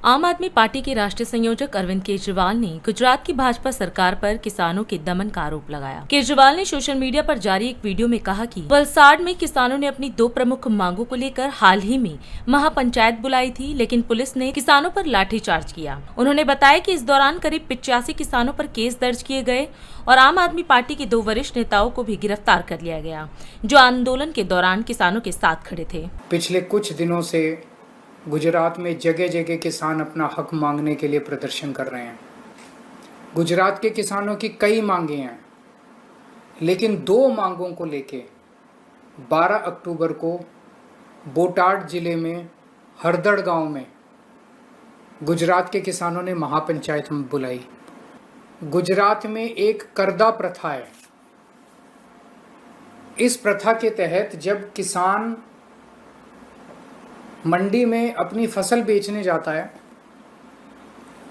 आम आदमी पार्टी के राष्ट्रीय संयोजक अरविंद केजरीवाल ने गुजरात की भाजपा सरकार पर किसानों के दमन का आरोप लगाया। केजरीवाल ने सोशल मीडिया पर जारी एक वीडियो में कहा कि वलसाड़ में किसानों ने अपनी 2 प्रमुख मांगों को लेकर हाल ही में महापंचायत बुलाई थी, लेकिन पुलिस ने किसानों पर लाठीचार्ज किया। उन्होंने बताया कि इस दौरान करीब 85 किसानों पर केस दर्ज किए गए और आम आदमी पार्टी के 2 वरिष्ठ नेताओं को भी गिरफ्तार कर लिया गया, जो आंदोलन के दौरान किसानों के साथ खड़े थे। पिछले कुछ दिनों से गुजरात में जगह जगह किसान अपना हक मांगने के लिए प्रदर्शन कर रहे हैं। गुजरात के किसानों की कई मांगे हैं, लेकिन 2 मांगों को लेके 12 अक्टूबर को बोटाड जिले में हरदड़ गांव में गुजरात के किसानों ने महापंचायत बुलाई। गुजरात में एक करदा प्रथा है। इस प्रथा के तहत जब किसान मंडी में अपनी फसल बेचने जाता है,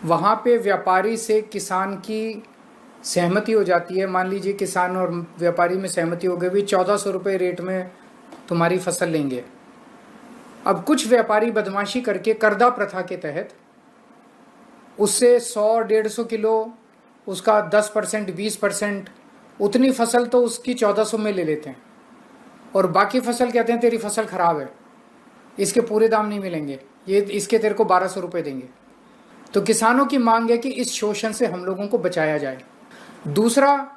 वहाँ पे व्यापारी से किसान की सहमति हो जाती है। मान लीजिए किसान और व्यापारी में सहमति हो गई, भी 1400 रुपये रेट में तुम्हारी फसल लेंगे। अब कुछ व्यापारी बदमाशी करके करदा प्रथा के तहत उससे 100-150 किलो उसका 10% 20% उतनी फसल तो उसकी 1400 में ले लेते हैं, और बाकी फसल कहते हैं तेरी फसल खराब है, इसके पूरे दाम नहीं मिलेंगे, ये इसके तेरे को 1200 रुपये देंगे। तो किसानों की मांग है कि इस शोषण से हम लोगों को बचाया जाए। दूसरा,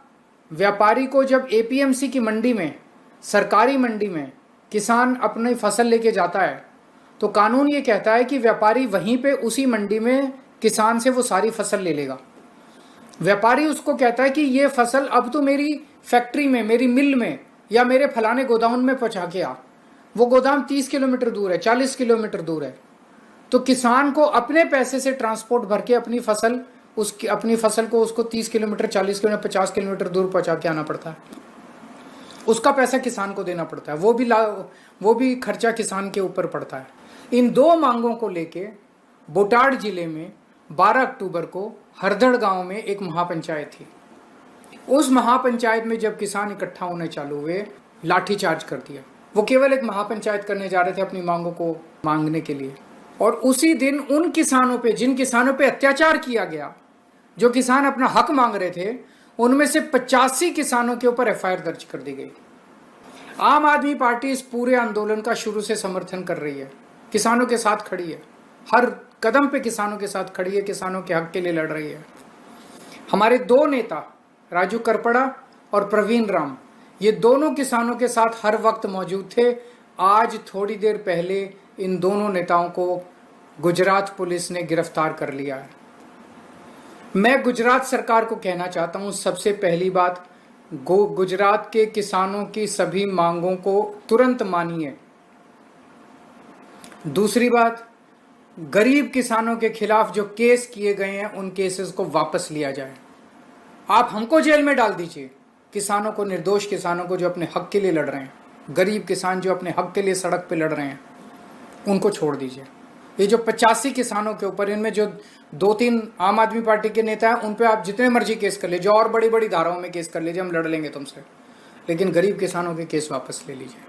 व्यापारी को जब एपीएमसी की मंडी में, सरकारी मंडी में किसान अपनी फसल लेके जाता है, तो कानून ये कहता है कि व्यापारी वहीं पे उसी मंडी में किसान से वो सारी फसल ले लेगा। व्यापारी उसको कहता है कि ये फसल अब तो मेरी फैक्ट्री में, मेरी मिल में या मेरे फलाने गोदाम में पहुंचा के आ। वो गोदाम 30 किलोमीटर दूर है, 40 किलोमीटर दूर है, तो किसान को अपने पैसे से ट्रांसपोर्ट भर के अपनी फसल को उसको 30 किलोमीटर, 40 किलोमीटर, 50 किलोमीटर दूर पहुंचा के आना पड़ता है। उसका पैसा किसान को देना पड़ता है, वो भी खर्चा किसान के ऊपर पड़ता है। इन 2 मांगों को लेके बोटाड जिले में 12 अक्टूबर को हरदड़ गांव में एक महापंचायत थी। उस महापंचायत में जब किसान इकट्ठा होने चालू हुए, लाठीचार्ज कर दिया। वो केवल एक महापंचायत करने जा रहे थे अपनी मांगों को मांगने के लिए, और उसी दिन उन किसानों पे, जिन किसानों पे अत्याचार किया गया, जो किसान अपना हक मांग रहे थे, उनमें से 85 किसानों के ऊपर एफआईआर दर्ज कर दी गई। आम आदमी पार्टी इस पूरे आंदोलन का शुरू से समर्थन कर रही है, किसानों के साथ खड़ी है, हर कदम पे किसानों के साथ खड़ी है, किसानों के हक के लिए लड़ रही है। हमारे 2 नेता राजू करपड़ा और प्रवीण राम, ये दोनों किसानों के साथ हर वक्त मौजूद थे। आज थोड़ी देर पहले इन दोनों नेताओं को गुजरात पुलिस ने गिरफ्तार कर लिया है। मैं गुजरात सरकार को कहना चाहता हूं, सबसे पहली बात, गुजरात के किसानों की सभी मांगों को तुरंत मानिए। दूसरी बात, गरीब किसानों के खिलाफ जो केस किए गए हैं, उन केसेस को वापस लिया जाए। आप हमको जेल में डाल दीजिए, किसानों को, निर्दोष किसानों को जो अपने हक के लिए लड़ रहे हैं, गरीब किसान जो अपने हक के लिए सड़क पे लड़ रहे हैं, उनको छोड़ दीजिए। ये जो 85 किसानों के ऊपर, इनमें जो 2-3 आम आदमी पार्टी के नेता हैं, उन पे आप जितने मर्जी केस कर लीजिए, और बड़ी बड़ी धाराओं में केस कर लीजिए, हम लड़ लेंगे तुमसे, लेकिन गरीब किसानों के केस वापस ले लीजिए।